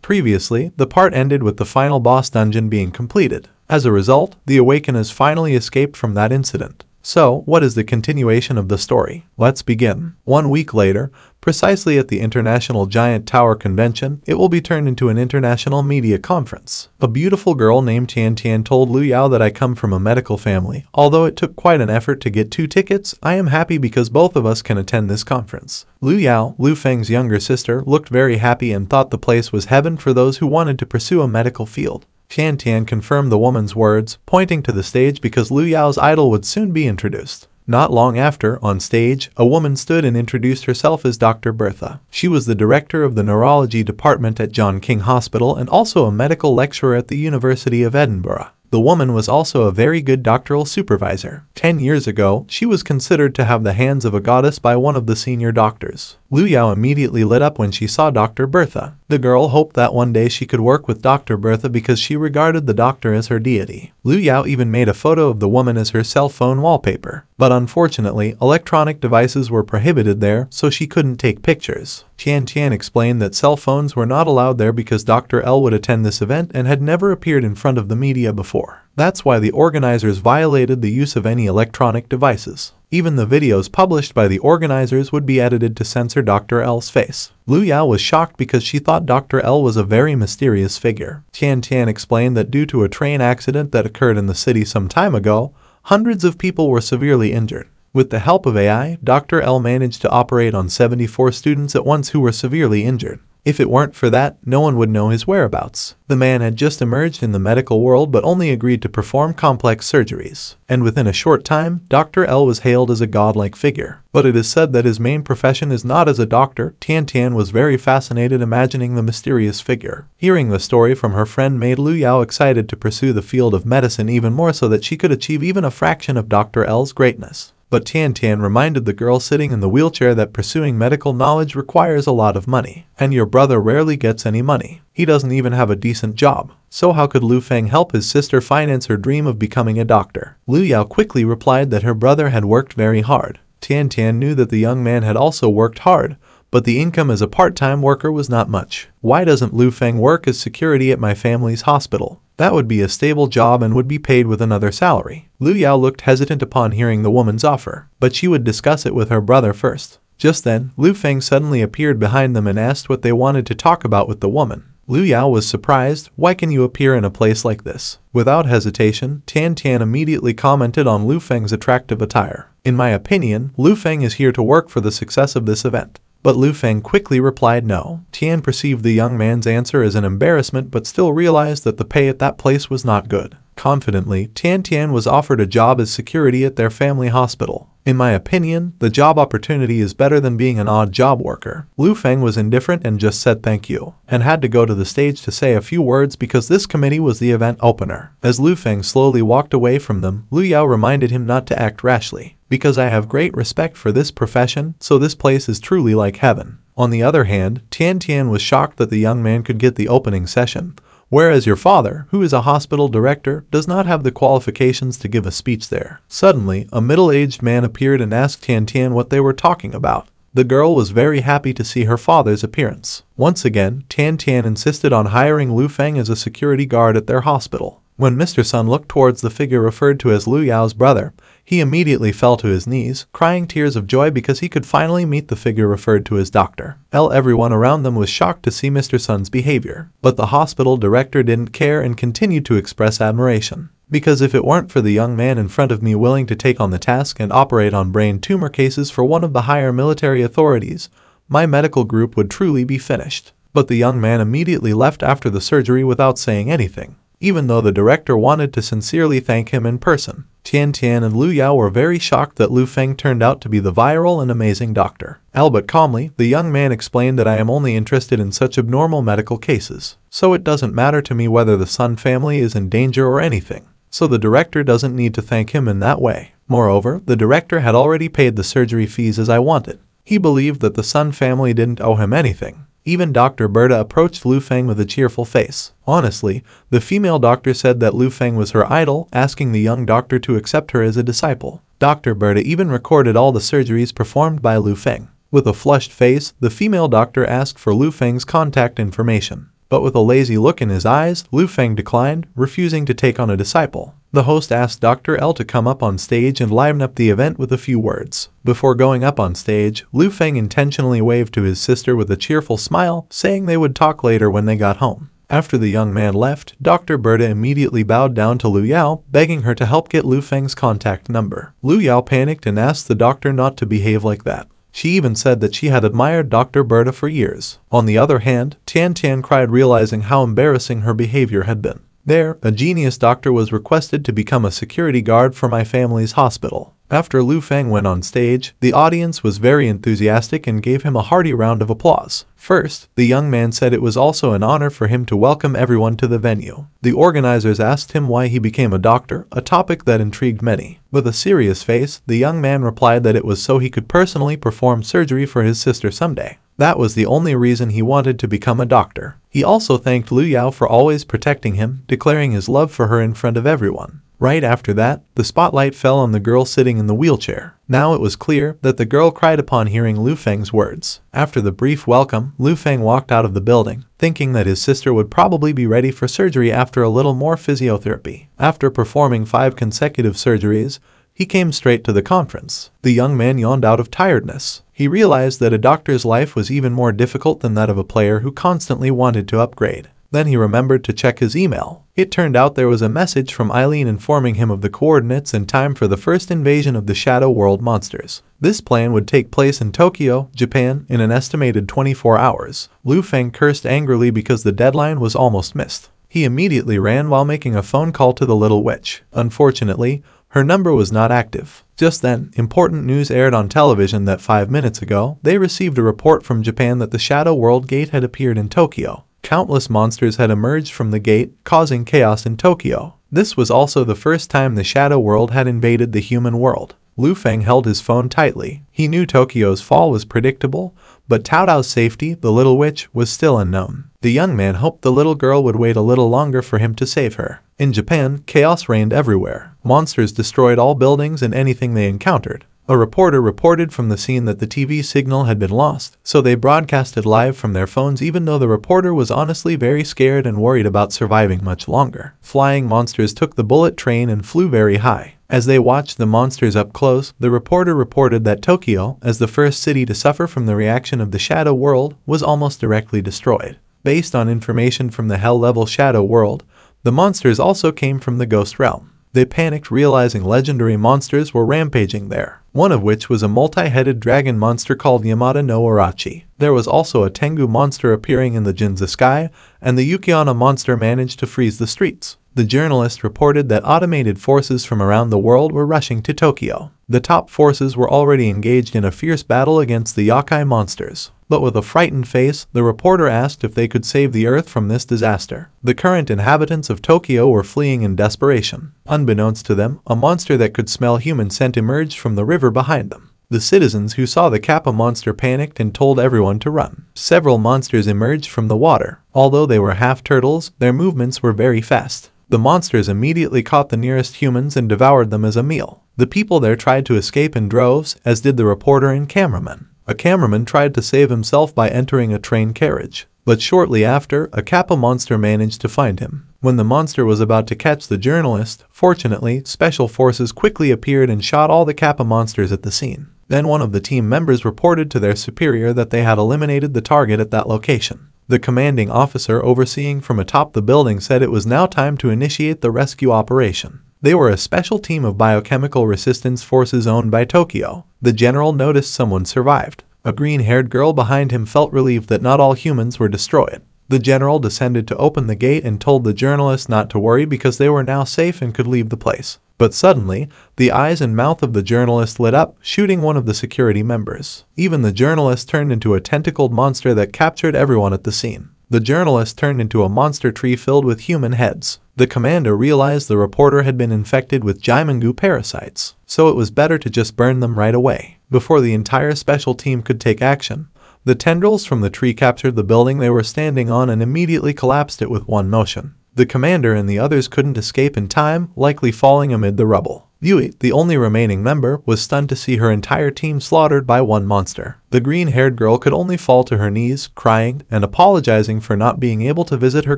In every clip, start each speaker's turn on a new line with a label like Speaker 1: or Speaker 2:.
Speaker 1: Previously, the part ended with the final boss dungeon being completed. As a result, the Awakeners finally escaped from that incident. So, what is the continuation of the story? Let's begin. 1 week later, precisely at the International Giant Tower Convention, it will be turned into an international media conference. A beautiful girl named Tian Tian told Lu Yao that I come from a medical family. Although it took quite an effort to get 2 tickets, I am happy because both of us can attend this conference. Lu Yao, Lu Feng's younger sister, looked very happy and thought the place was heaven for those who wanted to pursue a medical field. Tian Tian confirmed the woman's words, pointing to the stage because Lu Yao's idol would soon be introduced. Not long after, on stage, a woman stood and introduced herself as Dr. Bertha. She was the director of the neurology department at John King Hospital and also a medical lecturer at the University of Edinburgh. The woman was also a very good doctoral supervisor. 10 years ago, she was considered to have the hands of a goddess by one of the senior doctors. Lu Yao immediately lit up when she saw Dr. Bertha. The girl hoped that one day she could work with Dr. Bertha because she regarded the doctor as her deity. Lu Yao even made a photo of the woman as her cell phone wallpaper. But unfortunately, electronic devices were prohibited there, so she couldn't take pictures. Tian Tian explained that cell phones were not allowed there because Dr. L would attend this event and had never appeared in front of the media before. That's why the organizers violated the use of any electronic devices. Even the videos published by the organizers would be edited to censor Dr. L's face. Lu Yao was shocked because she thought Dr. L was a very mysterious figure. Tian Tian explained that due to a train accident that occurred in the city some time ago, hundreds of people were severely injured. With the help of AI, Dr. L managed to operate on 74 students at once who were severely injured. If it weren't for that, no one would know his whereabouts. The man had just emerged in the medical world but only agreed to perform complex surgeries. And within a short time, Dr. L was hailed as a godlike figure. But it is said that his main profession is not as a doctor. Tian Tian was very fascinated imagining the mysterious figure. Hearing the story from her friend made Lu Yao excited to pursue the field of medicine even more so that she could achieve even a fraction of Dr. L's greatness. But Tian Tian reminded the girl sitting in the wheelchair that pursuing medical knowledge requires a lot of money. And your brother rarely gets any money. He doesn't even have a decent job. So how could Lu Feng help his sister finance her dream of becoming a doctor? Lu Yao quickly replied that her brother had worked very hard. Tian Tian knew that the young man had also worked hard, but the income as a part-time worker was not much. Why doesn't Lu Feng work as security at my family's hospital? That would be a stable job and would be paid with another salary. Lu Yao looked hesitant upon hearing the woman's offer, but she would discuss it with her brother first. Just then, Lu Feng suddenly appeared behind them and asked what they wanted to talk about with the woman. Lu Yao was surprised. Why can you appear in a place like this? Without hesitation, Tian Tian immediately commented on Lu Feng's attractive attire. In my opinion, Lu Feng is here to work for the success of this event. But Lu Feng quickly replied no. Tian perceived the young man's answer as an embarrassment but still realized that the pay at that place was not good. Confidently, Tian Tian was offered a job as security at their family hospital. In my opinion, the job opportunity is better than being an odd job worker. Lu Feng was indifferent and just said thank you, and had to go to the stage to say a few words because this committee was the event opener. As Lu Feng slowly walked away from them, Lu Yao reminded him not to act rashly. Because I have great respect for this profession, so this place is truly like heaven. On the other hand, Tian Tian was shocked that the young man could get the opening session, whereas your father, who is a hospital director, does not have the qualifications to give a speech there. Suddenly, a middle-aged man appeared and asked Tian Tian what they were talking about. The girl was very happy to see her father's appearance. Once again, Tian Tian insisted on hiring Lu Feng as a security guard at their hospital. When Mr. Sun looked towards the figure referred to as Lu Yao's brother, he immediately fell to his knees, crying tears of joy because he could finally meet the figure referred to as Dr. L. Everyone around them was shocked to see Mr. Sun's behavior, but the hospital director didn't care and continued to express admiration. Because if it weren't for the young man in front of me willing to take on the task and operate on brain tumor cases for one of the higher military authorities, my medical group would truly be finished. But the young man immediately left after the surgery without saying anything, even though the director wanted to sincerely thank him in person. Tian Tian and Lu Yao were very shocked that Lu Feng turned out to be the viral and amazing doctor. Albeit calmly, the young man explained that I am only interested in such abnormal medical cases, so it doesn't matter to me whether the Sun family is in danger or anything. So the director doesn't need to thank him in that way. Moreover, the director had already paid the surgery fees as I wanted. He believed that the Sun family didn't owe him anything. Even Dr. Berta approached Lu Feng with a cheerful face. Honestly, the female doctor said that Lu Feng was her idol, asking the young doctor to accept her as a disciple. Dr. Berta even recorded all the surgeries performed by Lu Feng. With a flushed face, the female doctor asked for Lu Feng's contact information. But with a lazy look in his eyes, Lu Feng declined, refusing to take on a disciple. The host asked Dr. L to come up on stage and liven up the event with a few words. Before going up on stage, Lu Feng intentionally waved to his sister with a cheerful smile, saying they would talk later when they got home. After the young man left, Dr. Berta immediately bowed down to Lu Yao, begging her to help get Lu Feng's contact number. Lu Yao panicked and asked the doctor not to behave like that. She even said that she had admired Dr. Berta for years. On the other hand, Tian Tian cried, realizing how embarrassing her behavior had been. There, a genius doctor was requested to become a security guard for my family's hospital. After Lu Feng went on stage, the audience was very enthusiastic and gave him a hearty round of applause. First, the young man said it was also an honor for him to welcome everyone to the venue. The organizers asked him why he became a doctor, a topic that intrigued many. With a serious face, the young man replied that it was so he could personally perform surgery for his sister someday. That was the only reason he wanted to become a doctor. He also thanked Lu Yao for always protecting him, declaring his love for her in front of everyone. Right after that, the spotlight fell on the girl sitting in the wheelchair. Now it was clear that the girl cried upon hearing Lu Feng's words. After the brief welcome, Lu Feng walked out of the building, thinking that his sister would probably be ready for surgery after a little more physiotherapy. After performing 5 consecutive surgeries, he came straight to the conference. The young man yawned out of tiredness. He realized that a doctor's life was even more difficult than that of a player who constantly wanted to upgrade. Then he remembered to check his email. It turned out there was a message from Eileen informing him of the coordinates and time for the first invasion of the Shadow World monsters. This plan would take place in Tokyo, Japan, in an estimated 24 hours. Lu Feng cursed angrily because the deadline was almost missed. He immediately ran while making a phone call to the little witch. Unfortunately, her number was not active. Just then, important news aired on television that 5 minutes ago, they received a report from Japan that the Shadow World Gate had appeared in Tokyo. Countless monsters had emerged from the gate, causing chaos in Tokyo. This was also the first time the Shadow World had invaded the human world. Lu Feng held his phone tightly. He knew Tokyo's fall was predictable, but Tao Tao's safety, the little witch, was still unknown. The young man hoped the little girl would wait a little longer for him to save her. In Japan, chaos reigned everywhere. Monsters destroyed all buildings and anything they encountered. A reporter reported from the scene that the TV signal had been lost, so they broadcasted live from their phones even though the reporter was honestly very scared and worried about surviving much longer. Flying monsters took the bullet train and flew very high. As they watched the monsters up close, the reporter reported that Tokyo, as the first city to suffer from the reaction of the Shadow World, was almost directly destroyed. Based on information from the Hell-level Shadow World, the monsters also came from the Ghost Realm. They panicked realizing legendary monsters were rampaging there, one of which was a multi-headed dragon monster called Yamada no Arachi. There was also a Tengu monster appearing in the Jinza sky, and the Yukiana monster managed to freeze the streets. The journalist reported that automated forces from around the world were rushing to Tokyo. The top forces were already engaged in a fierce battle against the yokai monsters. But with a frightened face, the reporter asked if they could save the Earth from this disaster. The current inhabitants of Tokyo were fleeing in desperation. Unbeknownst to them, a monster that could smell human scent emerged from the river behind them. The citizens who saw the Kappa monster panicked and told everyone to run. Several monsters emerged from the water. Although they were half turtles, their movements were very fast. The monsters immediately caught the nearest humans and devoured them as a meal. The people there tried to escape in droves, as did the reporter and cameraman. A cameraman tried to save himself by entering a train carriage, but shortly after, a Kappa monster managed to find him. When the monster was about to catch the journalist, fortunately, special forces quickly appeared and shot all the Kappa monsters at the scene. Then one of the team members reported to their superior that they had eliminated the target at that location. The commanding officer overseeing from atop the building said it was now time to initiate the rescue operation. They were a special team of biochemical resistance forces owned by Tokyo. The general noticed someone survived. A green-haired girl behind him felt relieved that not all humans were destroyed. The general descended to open the gate and told the journalist not to worry because they were now safe and could leave the place. But suddenly, the eyes and mouth of the journalist lit up, shooting one of the security members. Even the journalist turned into a tentacled monster that captured everyone at the scene. The journalist turned into a monster tree filled with human heads. The commander realized the reporter had been infected with Jimangu parasites, so it was better to just burn them right away. Before the entire special team could take action, the tendrils from the tree captured the building they were standing on and immediately collapsed it with one motion. The commander and the others couldn't escape in time, likely falling amid the rubble. Yui, the only remaining member, was stunned to see her entire team slaughtered by one monster. The green-haired girl could only fall to her knees, crying and apologizing for not being able to visit her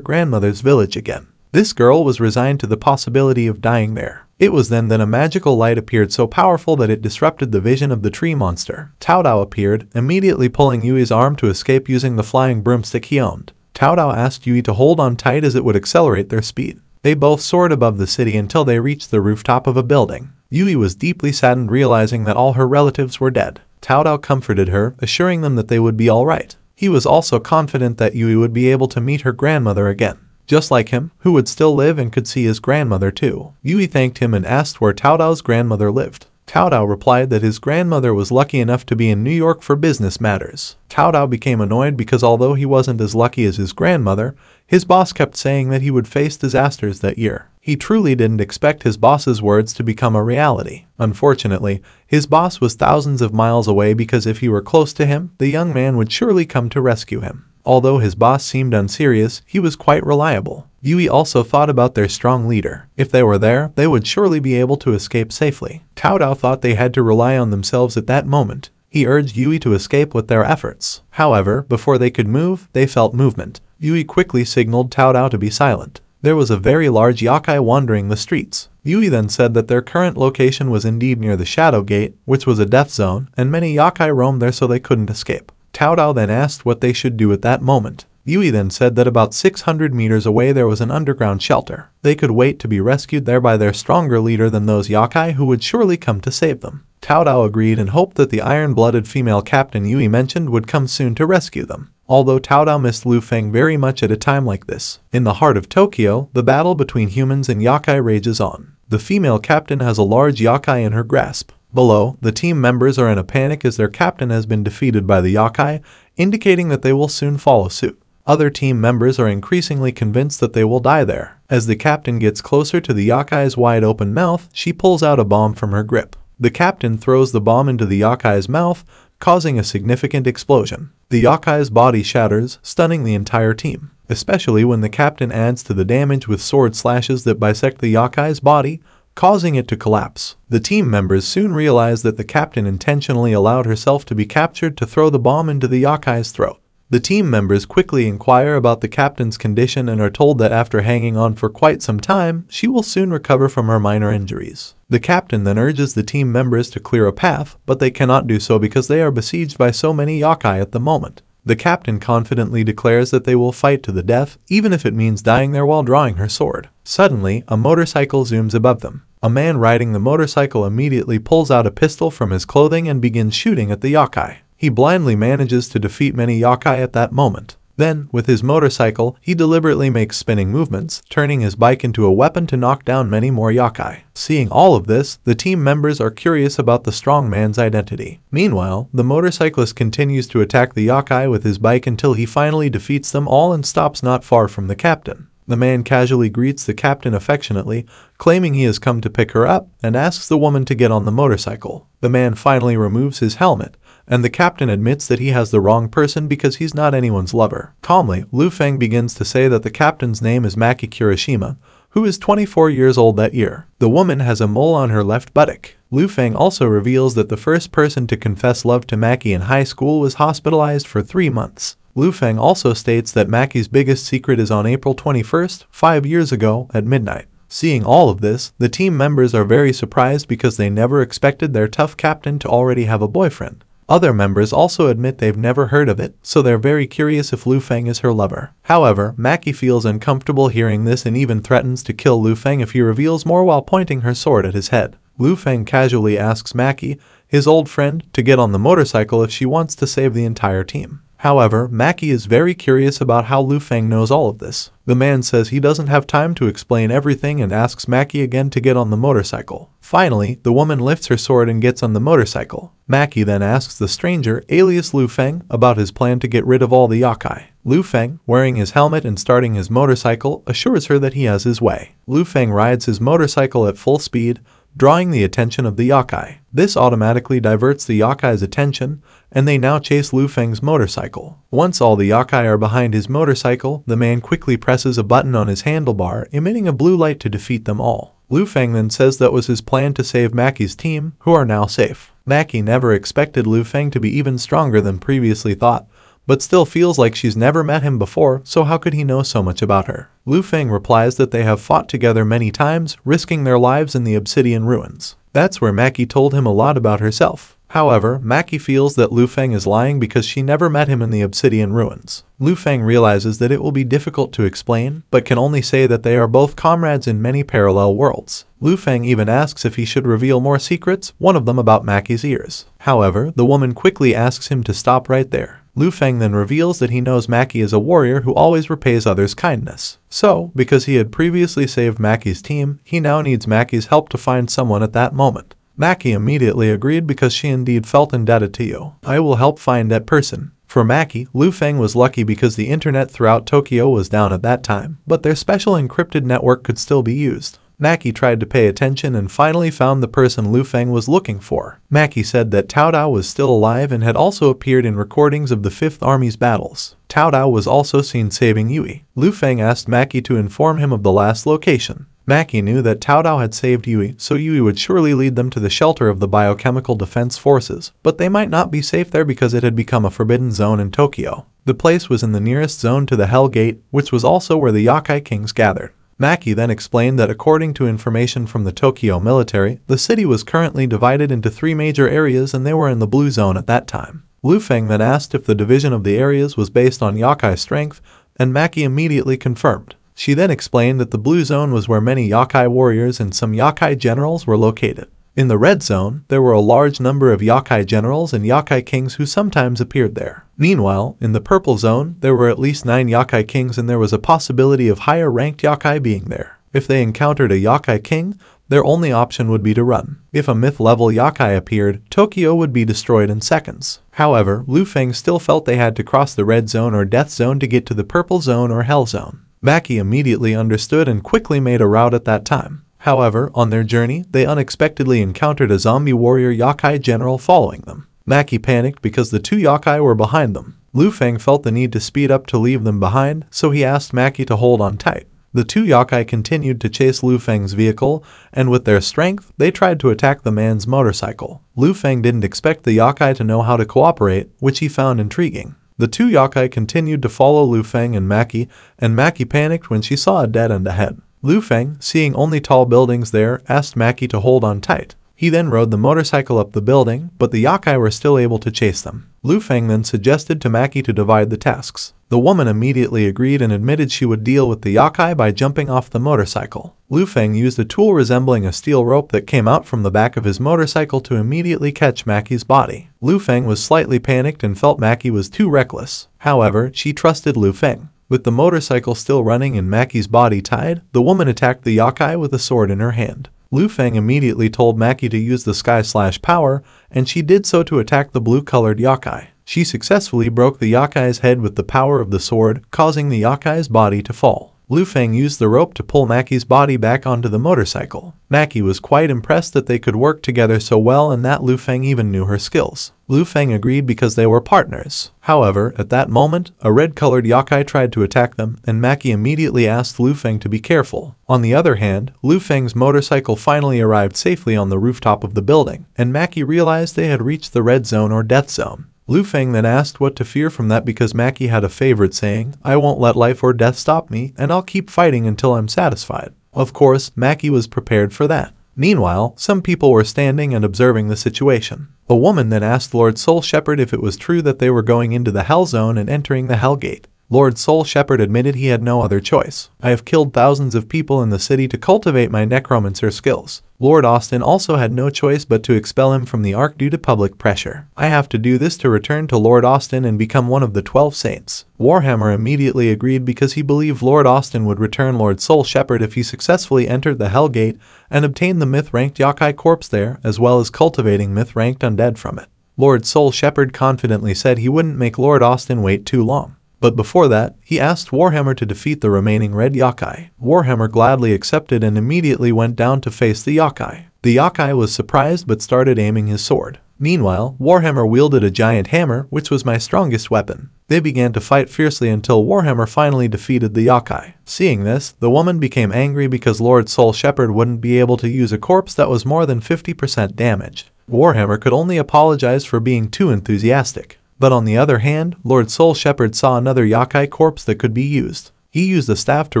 Speaker 1: grandmother's village again. This girl was resigned to the possibility of dying there. It was then that a magical light appeared so powerful that it disrupted the vision of the tree monster. Cao Dao appeared, immediately pulling Yui's arm to escape using the flying broomstick he owned. Cao Dao asked Yui to hold on tight as it would accelerate their speed. They both soared above the city until they reached the rooftop of a building. Yui was deeply saddened realizing that all her relatives were dead. Cao Dao comforted her, assuring them that they would be alright. He was also confident that Yui would be able to meet her grandmother again, just like him, who would still live and could see his grandmother too. Yui thanked him and asked where Cao Dao's grandmother lived. Cao Dao replied that his grandmother was lucky enough to be in New York for business matters. Cao Dao became annoyed because although he wasn't as lucky as his grandmother, his boss kept saying that he would face disasters that year. He truly didn't expect his boss's words to become a reality. Unfortunately, his boss was thousands of miles away because if he were close to him, the young man would surely come to rescue him. Although his boss seemed unserious, he was quite reliable. Yui also thought about their strong leader. If they were there, they would surely be able to escape safely. Cao Dao thought they had to rely on themselves at that moment. He urged Yui to escape with their efforts. However, before they could move, they felt movement. Yui quickly signaled Cao Dao to be silent. There was a very large yokai wandering the streets. Yui then said that their current location was indeed near the Shadow Gate, which was a death zone, and many yokai roamed there so they couldn't escape. Cao Dao then asked what they should do at that moment. Yui then said that about 600 meters away there was an underground shelter. They could wait to be rescued there by their stronger leader than those yokai who would surely come to save them. Cao Dao agreed and hoped that the iron-blooded female captain Yui mentioned would come soon to rescue them. Although Cao Dao missed Lu Feng very much at a time like this. In the heart of Tokyo, the battle between humans and yokai rages on. The female captain has a large yokai in her grasp. Below, the team members are in a panic as their captain has been defeated by the yokai, indicating that they will soon follow suit. Other team members are increasingly convinced that they will die there. As the captain gets closer to the yokai's wide-open mouth, she pulls out a bomb from her grip. The captain throws the bomb into the yokai's mouth, causing a significant explosion. The yokai's body shatters, stunning the entire team, especially when the captain adds to the damage with sword slashes that bisect the yokai's body, causing it to collapse. The team members soon realize that the captain intentionally allowed herself to be captured to throw the bomb into the yokai's throat. The team members quickly inquire about the captain's condition and are told that after hanging on for quite some time, she will soon recover from her minor injuries. The captain then urges the team members to clear a path, but they cannot do so because they are besieged by so many yokai at the moment. The captain confidently declares that they will fight to the death, even if it means dying there while drawing her sword. Suddenly, a motorcycle zooms above them. A man riding the motorcycle immediately pulls out a pistol from his clothing and begins shooting at the yokai. He blindly manages to defeat many yokai at that moment. Then, with his motorcycle, he deliberately makes spinning movements, turning his bike into a weapon to knock down many more yokai. Seeing all of this, the team members are curious about the strong man's identity. Meanwhile, the motorcyclist continues to attack the yokai with his bike until he finally defeats them all and stops not far from the captain. The man casually greets the captain affectionately, claiming he has come to pick her up, and asks the woman to get on the motorcycle. The man finally removes his helmet, and the captain admits that he has the wrong person because he's not anyone's lover. Calmly, Lu Feng begins to say that the captain's name is Maki Kirishima, who is 24 years old that year. The woman has a mole on her left buttock. Lu Feng also reveals that the first person to confess love to Maki in high school was hospitalized for 3 months. Lu Feng also states that Maki's biggest secret is on April 21st, 5 years ago, at midnight. Seeing all of this, the team members are very surprised because they never expected their tough captain to already have a boyfriend. Other members also admit they've never heard of it, so they're very curious if Lu Feng is her lover. However, Maki feels uncomfortable hearing this and even threatens to kill Lu Feng if he reveals more while pointing her sword at his head. Lu Feng casually asks Maki, his old friend, to get on the motorcycle if she wants to save the entire team. However, Maki is very curious about how Lu Feng knows all of this. The man says he doesn't have time to explain everything and asks Maki again to get on the motorcycle. Finally, the woman lifts her sword and gets on the motorcycle. Maki then asks the stranger, alias Lu Feng, about his plan to get rid of all the yokai. Lu Feng, wearing his helmet and starting his motorcycle, assures her that he has his way. Lu Feng rides his motorcycle at full speed, drawing the attention of the yokai. This automatically diverts the yokai's attention, and they now chase Lu Feng's motorcycle. Once all the yokai are behind his motorcycle, the man quickly presses a button on his handlebar, emitting a blue light to defeat them all. Lu Feng then says that was his plan to save Maki's team, who are now safe. Maki never expected Lu Feng to be even stronger than previously thought, but still feels like she's never met him before, so how could he know so much about her? Lu Feng replies that they have fought together many times, risking their lives in the Obsidian Ruins. That's where Maki told him a lot about herself. However, Maki feels that Lu Feng is lying because she never met him in the Obsidian Ruins. Lu Feng realizes that it will be difficult to explain, but can only say that they are both comrades in many parallel worlds. Lu Feng even asks if he should reveal more secrets, one of them about Maki's ears. However, the woman quickly asks him to stop right there. Lu Feng then reveals that he knows Maki is a warrior who always repays others' kindness. So, because he had previously saved Maki's team, he now needs Maki's help to find someone at that moment. Maki immediately agreed because she indeed felt indebted to you. I will help find that person. For Maki, Lu Feng was lucky because the internet throughout Tokyo was down at that time, but their special encrypted network could still be used. Maki tried to pay attention and finally found the person Lu Feng was looking for. Maki said that Cao Dao was still alive and had also appeared in recordings of the Fifth Army's battles. Cao Dao was also seen saving Yui. Lu Feng asked Maki to inform him of the last location. Maki knew that Cao Dao had saved Yui, so Yui would surely lead them to the shelter of the biochemical defense forces, but they might not be safe there because it had become a forbidden zone in Tokyo. The place was in the nearest zone to the Hell Gate, which was also where the Yokai Kings gathered. Maki then explained that according to information from the Tokyo military, the city was currently divided into 3 major areas and they were in the blue zone at that time. Lu Feng then asked if the division of the areas was based on Yokai strength, and Maki immediately confirmed. She then explained that the blue zone was where many Yokai warriors and some Yokai generals were located. In the red zone, there were a large number of Yokai generals and Yokai kings who sometimes appeared there. Meanwhile, in the purple zone, there were at least 9 Yokai kings and there was a possibility of higher ranked Yokai being there. If they encountered a Yokai king, their only option would be to run. If a myth-level Yokai appeared, Tokyo would be destroyed in seconds. However, Lu Feng still felt they had to cross the red zone or death zone to get to the purple zone or hell zone. Maki immediately understood and quickly made a route at that time. However, on their journey, they unexpectedly encountered a zombie warrior Yokai general following them. Maki panicked because the 2 Yokai were behind them. Lu Feng felt the need to speed up to leave them behind, so he asked Maki to hold on tight. The 2 Yokai continued to chase Lu Feng's vehicle, and with their strength, they tried to attack the man's motorcycle. Lu Feng didn't expect the Yokai to know how to cooperate, which he found intriguing. The 2 Yokai continued to follow Lu Feng and Maki panicked when she saw a dead end ahead. Lu Feng, seeing only tall buildings there, asked Maki to hold on tight. He then rode the motorcycle up the building, but the Yokai were still able to chase them. Lu Feng then suggested to Maki to divide the tasks. The woman immediately agreed and admitted she would deal with the Yokai by jumping off the motorcycle. Lu Feng used a tool resembling a steel rope that came out from the back of his motorcycle to immediately catch Maki's body. Lu Feng was slightly panicked and felt Maki was too reckless. However, she trusted Lu Feng. With the motorcycle still running and Maki's body tied, the woman attacked the Yokai with a sword in her hand. Lu Feng immediately told Maki to use the sky/power, and she did so to attack the blue-colored Yokai. She successfully broke the Yokai's head with the power of the sword, causing the Yokai's body to fall. Lu Feng used the rope to pull Maki's body back onto the motorcycle. Maki was quite impressed that they could work together so well and that Lu Feng even knew her skills. Lu Feng agreed because they were partners. However, at that moment, a red-colored Yokai tried to attack them, and Maki immediately asked Lu Feng to be careful. On the other hand, Lu Feng's motorcycle finally arrived safely on the rooftop of the building, and Maki realized they had reached the red zone or death zone. Lu Feng then asked what to fear from that because Maki had a favorite saying, "I won't let life or death stop me, and I'll keep fighting until I'm satisfied." Of course, Maki was prepared for that. Meanwhile, some people were standing and observing the situation. A woman then asked Lord Soul Shepherd if it was true that they were going into the Hell Zone and entering the Hell Gate. Lord Soul Shepherd admitted he had no other choice. "I have killed thousands of people in the city to cultivate my necromancer skills." Lord Austin also had no choice but to expel him from the Ark due to public pressure. "I have to do this to return to Lord Austin and become one of the 12 saints." Warhammer immediately agreed because he believed Lord Austin would return Lord Soul Shepherd if he successfully entered the Hell Gate and obtained the myth-ranked Yokai corpse there, as well as cultivating myth-ranked undead from it. Lord Soul Shepherd confidently said he wouldn't make Lord Austin wait too long. But before that, he asked Warhammer to defeat the remaining red Yokai. Warhammer gladly accepted and immediately went down to face the Yokai. The Yokai was surprised but started aiming his sword. Meanwhile, Warhammer wielded a giant hammer, which was my strongest weapon. They began to fight fiercely until Warhammer finally defeated the yokai. Seeing this, the woman became angry because Lord Soul Shepherd wouldn't be able to use a corpse that was more than 50% damaged. Warhammer could only apologize for being too enthusiastic. But on the other hand, Lord Soul Shepherd saw another yokai corpse that could be used. He used the staff to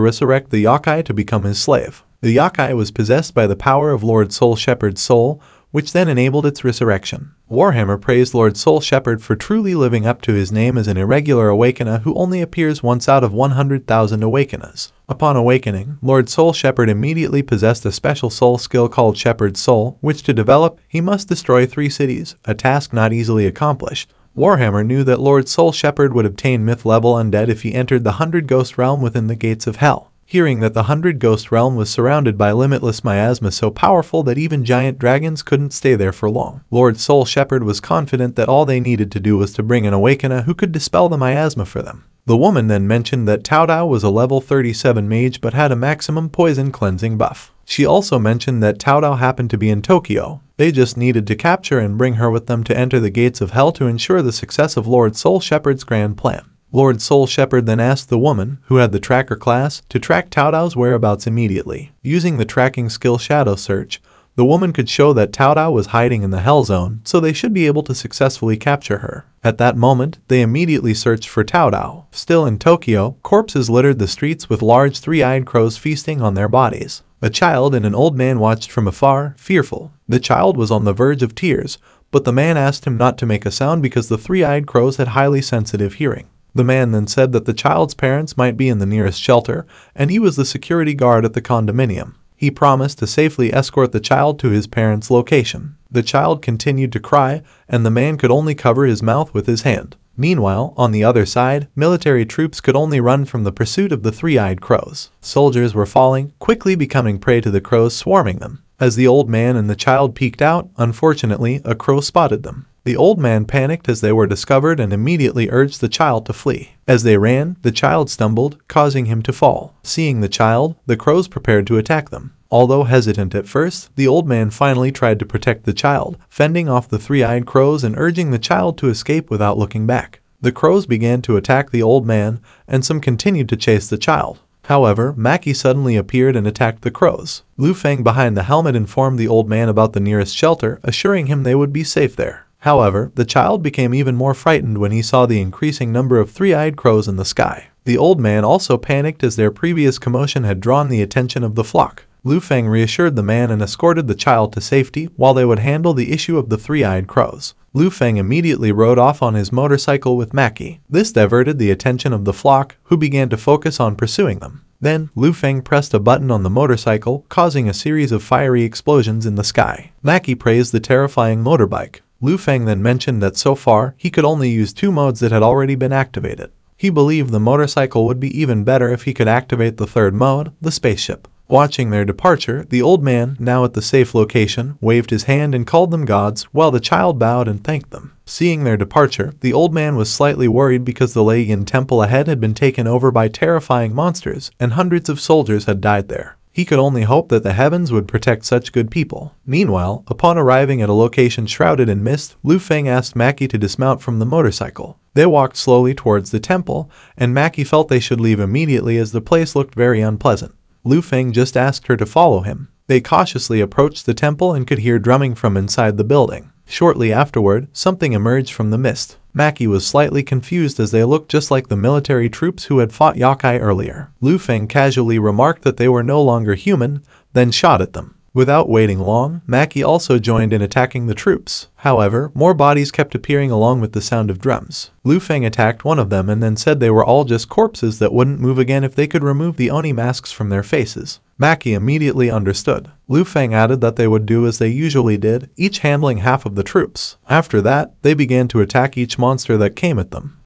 Speaker 1: resurrect the yokai to become his slave. The yokai was possessed by the power of Lord Soul Shepherd's soul, which then enabled its resurrection. Warhammer praised Lord Soul Shepherd for truly living up to his name as an irregular awakener who only appears once out of 100,000 awakeners. Upon awakening, Lord Soul Shepherd immediately possessed a special soul skill called Shepherd's Soul, which to develop, he must destroy 3 cities, a task not easily accomplished. Warhammer knew that Lord Soul Shepherd would obtain myth-level undead if he entered the 100 Ghost Realm within the gates of hell. Hearing that the 100 Ghost Realm was surrounded by limitless miasma so powerful that even giant dragons couldn't stay there for long, Lord Soul Shepherd was confident that all they needed to do was to bring an awakener who could dispel the miasma for them. The woman then mentioned that Tao Dao was a level 37 mage but had a maximum poison cleansing buff. She also mentioned that Tao Dao happened to be in Tokyo. They just needed to capture and bring her with them to enter the gates of hell to ensure the success of Lord Soul Shepherd's grand plan. Lord Soul Shepherd then asked the woman, who had the tracker class, to track Tao Dao's whereabouts immediately. Using the tracking skill Shadow Search, the woman could show that Tao Dao was hiding in the Hell Zone, so they should be able to successfully capture her. At that moment, they immediately searched for Tao Dao. Still in Tokyo, corpses littered the streets with large 3-eyed crows feasting on their bodies. A child and an old man watched from afar, fearful. The child was on the verge of tears, but the man asked him not to make a sound because the 3-eyed crows had highly sensitive hearing. The man then said that the child's parents might be in the nearest shelter, and he was the security guard at the condominium. He promised to safely escort the child to his parents' location. The child continued to cry, and the man could only cover his mouth with his hand. Meanwhile, on the other side, military troops could only run from the pursuit of the 3-eyed crows. Soldiers were falling, quickly becoming prey to the crows swarming them. As the old man and the child peeked out, unfortunately, a crow spotted them. The old man panicked as they were discovered and immediately urged the child to flee. As they ran, the child stumbled, causing him to fall. Seeing the child, the crows prepared to attack them. Although hesitant at first, the old man finally tried to protect the child, fending off the 3-eyed crows and urging the child to escape without looking back. The crows began to attack the old man, and some continued to chase the child. However, Mackie suddenly appeared and attacked the crows. Lu Feng behind the helmet informed the old man about the nearest shelter, assuring him they would be safe there. However, the child became even more frightened when he saw the increasing number of 3-eyed crows in the sky. The old man also panicked as their previous commotion had drawn the attention of the flock. Lu Feng reassured the man and escorted the child to safety while they would handle the issue of the 3-eyed crows. Lu Feng immediately rode off on his motorcycle with Mackie. This diverted the attention of the flock, who began to focus on pursuing them. Then, Lu Feng pressed a button on the motorcycle, causing a series of fiery explosions in the sky. Mackie praised the terrifying motorbike. Lu Feng then mentioned that so far, he could only use 2 modes that had already been activated. He believed the motorcycle would be even better if he could activate the 3rd mode, the spaceship. Watching their departure, the old man, now at the safe location, waved his hand and called them gods, while the child bowed and thanked them. Seeing their departure, the old man was slightly worried because the Legion temple ahead had been taken over by terrifying monsters, and hundreds of soldiers had died there. He could only hope that the heavens would protect such good people. Meanwhile, upon arriving at a location shrouded in mist, Lu Feng asked Mackie to dismount from the motorcycle. They walked slowly towards the temple, and Mackie felt they should leave immediately as the place looked very unpleasant. Lu Feng just asked her to follow him. They cautiously approached the temple and could hear drumming from inside the building. Shortly afterward, something emerged from the mist. Mackie was slightly confused as they looked just like the military troops who had fought yokai earlier. Lu Feng casually remarked that they were no longer human, then shot at them. Without waiting long, Mackie also joined in attacking the troops. However, more bodies kept appearing along with the sound of drums. Lu Feng attacked one of them and then said they were all just corpses that wouldn't move again if they could remove the Oni masks from their faces. Mackie immediately understood. Lu Feng added that they would do as they usually did, each handling half of the troops. After that, they began to attack each monster that came at them.